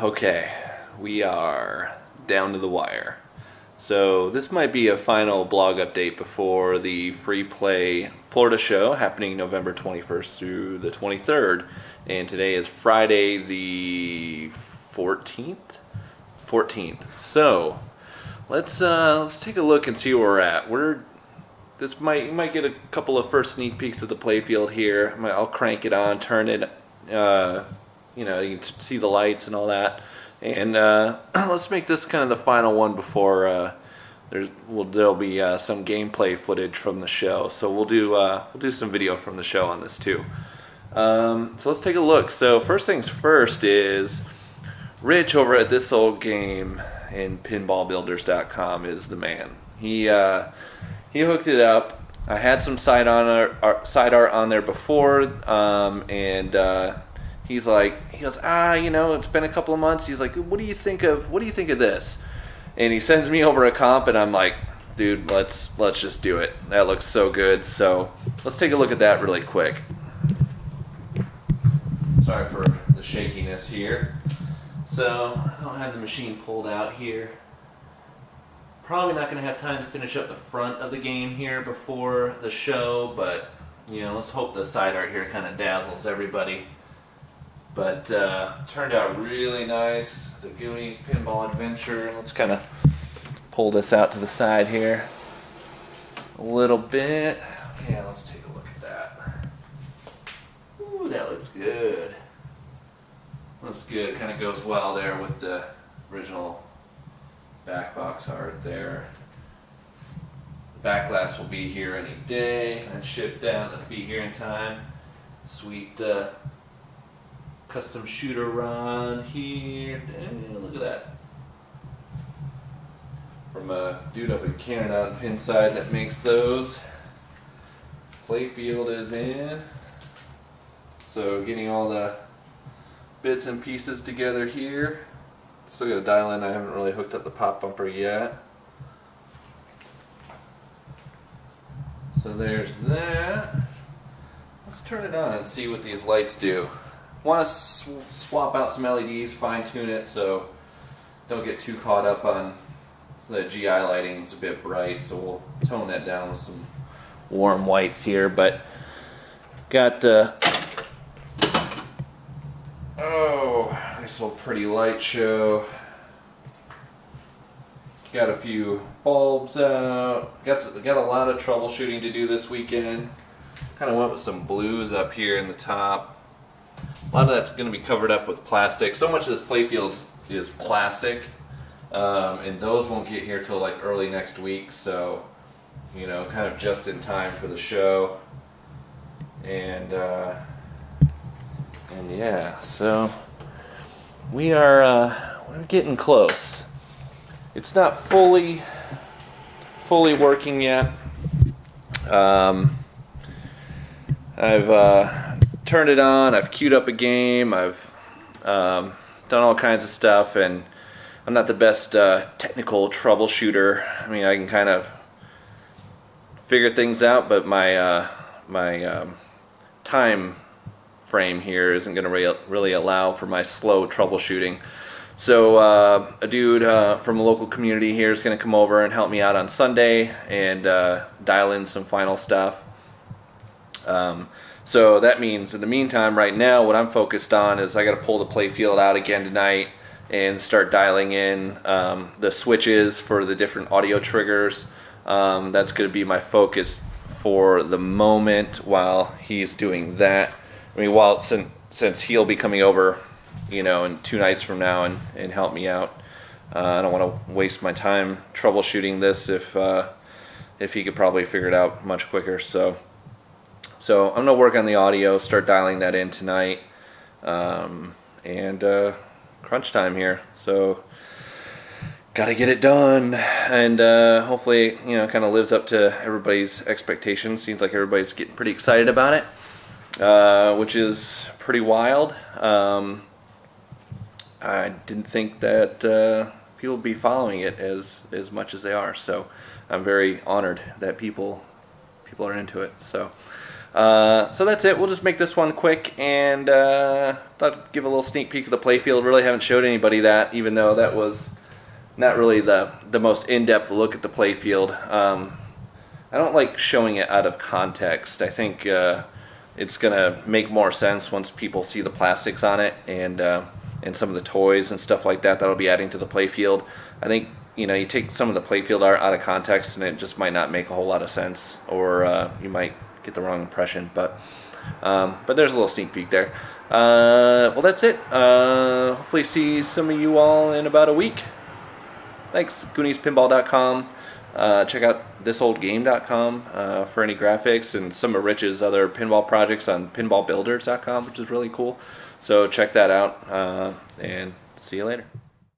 Okay, we are down to the wire. So this might be a final blog update before the Free Play Florida show happening November 21st through the 23rd. And today is Friday the 14th? 14th. So let's take a look and see where we're at. You might get a couple of first sneak peeks of the playfield here. I'll crank it on, turn it, you can see the lights and all that. And let's make this kind of the final one before there'll be some gameplay footage from the show. So we'll do some video from the show on this too. So let's take a look. So first things first is Rich over at This Old Game in pinballbuilders.com is the man. He hooked it up. I had some side art on there before, and he goes, it's been a couple of months. He's like, what do you think of this? And he sends me over a comp, and I'm like, dude, let's just do it. That looks so good. So let's take a look at that really quick. Sorry for the shakiness here. So I don't have the machine pulled out here. Probably not going to have time to finish up the front of the game here before the show, but let's hope the side art here kind of dazzles everybody. But turned out really nice. The Goonies Pinball Adventure. Let's kind of pull this out to the side here a little bit. Yeah, let's take a look at that. Ooh, that looks good. Looks good. Kind of goes well there with the original back box art there. The back glass will be here any day and shipped down. It'll be here in time. Sweet custom shooter rod here. Damn, look at that. From a dude up in Canada on Pinside that makes those. Playfield is in. So getting all the bits and pieces together here. Still got a dial in. I haven't really hooked up the pop bumper yet. So there's that. Let's turn it on and see what these lights do. Want to swap out some LEDs, fine tune it so don't get too caught up on the GI lighting's a bit bright, so we'll tone that down with some warm whites here. But got nice little pretty light show. Got a few bulbs out. Got a lot of troubleshooting to do this weekend. Kind of went with some blues up here in the top. A lot of that's going to be covered up with plastic. So much of this playfield is plastic, and those won't get here till like early next week. So, kind of just in time for the show. And yeah, so we're getting close. It's not fully working yet. I've turned it on, I've queued up a game, I've done all kinds of stuff, and I'm not the best technical troubleshooter. I mean, I can kind of figure things out, but my time frame here isn't going to really allow for my slow troubleshooting. So a dude from a local community here is going to come over and help me out on Sunday and dial in some final stuff. So that means in the meantime, right now, what I'm focused on is I got to pull the playfield out again tonight and start dialing in the switches for the different audio triggers. That's going to be my focus for the moment while he's doing that. I mean, since he'll be coming over, in 2 nights from now and help me out. I don't want to waste my time troubleshooting this if he could probably figure it out much quicker. So I'm going to work on the audio, start dialing that in tonight, and crunch time here. So got to get it done, and hopefully, kind of lives up to everybody's expectations. Seems like everybody's getting pretty excited about it, which is pretty wild. I didn't think that people would be following it as much as they are. So I'm very honored that people are into it. So So that's it. We'll just make this one quick, and thought I'd give a little sneak peek of the playfield. Really haven't showed anybody that, even though that was not really the most in-depth look at the playfield. I don't like showing it out of context. I think it's gonna make more sense once people see the plastics on it and some of the toys and stuff like that that'll be adding to the playfield. I think, you know, you take some of the playfield art out of context and it just might not make a whole lot of sense, or you might get the wrong impression. But there's a little sneak peek there. Well, that's it. Hopefully see some of you all in about a week. Thanks. GooniesPinball.com. Check out thisoldgame.com for any graphics, and some of Rich's other pinball projects on pinballbuilders.com, which is really cool. So check that out, and see you later.